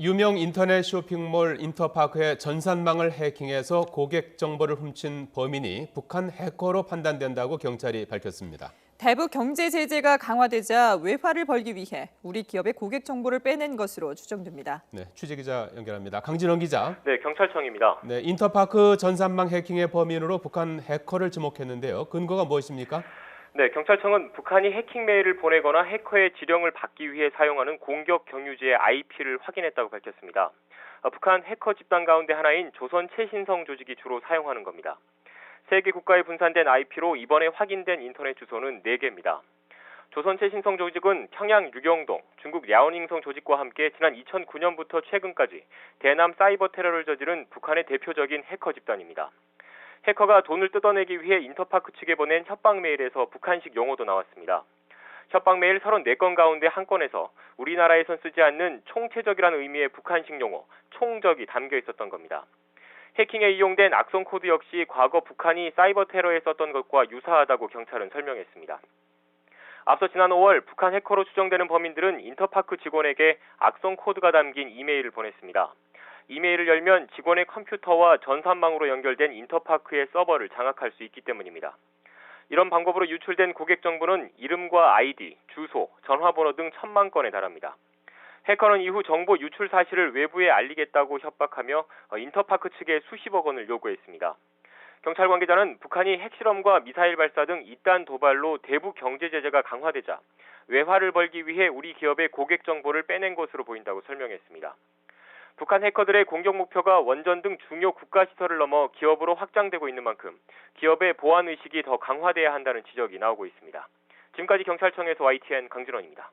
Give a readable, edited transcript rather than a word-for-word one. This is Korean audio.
유명 인터넷 쇼핑몰 인터파크의 전산망을 해킹해서 고객 정보를 훔친 범인이 북한 해커로 판단된다고 경찰이 밝혔습니다. 대북 경제 제재가 강화되자 외화를 벌기 위해 우리 기업의 고객 정보를 빼낸 것으로 추정됩니다. 네, 취재기자 연결합니다. 강진원 기자. 네, 경찰청입니다. 네, 인터파크 전산망 해킹의 범인으로 북한 해커를 지목했는데요. 근거가 무엇입니까? 네, 경찰청은 북한이 해킹 메일을 보내거나 해커의 지령을 받기 위해 사용하는 공격 경유지의 IP를 확인했다고 밝혔습니다. 북한 해커 집단 가운데 하나인 조선 최신성 조직이 주로 사용하는 겁니다. 세계 국가에 분산된 IP로 이번에 확인된 인터넷 주소는 4개입니다. 조선 최신성 조직은 평양 유경동, 중국 랴오닝성 조직과 함께 지난 2009년부터 최근까지 대남 사이버 테러를 저지른 북한의 대표적인 해커 집단입니다. 해커가 돈을 뜯어내기 위해 인터파크 측에 보낸 협박 메일에서 북한식 용어도 나왔습니다. 협박 메일 34건 가운데 한 건에서 우리나라에선 쓰지 않는 총체적이라는 의미의 북한식 용어, 총적이 담겨 있었던 겁니다. 해킹에 이용된 악성 코드 역시 과거 북한이 사이버 테러에 썼던 것과 유사하다고 경찰은 설명했습니다. 앞서 지난 5월 북한 해커로 추정되는 범인들은 인터파크 직원에게 악성 코드가 담긴 이메일을 보냈습니다. 이메일을 열면 직원의 컴퓨터와 전산망으로 연결된 인터파크의 서버를 장악할 수 있기 때문입니다. 이런 방법으로 유출된 고객 정보는 이름과 아이디, 주소, 전화번호 등 1000만 건에 달합니다. 해커는 이후 정보 유출 사실을 외부에 알리겠다고 협박하며 인터파크 측에 수십억 원을 요구했습니다. 경찰 관계자는 북한이 핵실험과 미사일 발사 등 이딴 도발로 대북 경제 제재가 강화되자 외화를 벌기 위해 우리 기업의 고객 정보를 빼낸 것으로 보인다고 설명했습니다. 북한 해커들의 공격 목표가 원전 등 중요 국가 시설을 넘어 기업으로 확장되고 있는 만큼 기업의 보안 의식이 더 강화돼야 한다는 지적이 나오고 있습니다. 지금까지 경찰청에서 YTN 강진원입니다.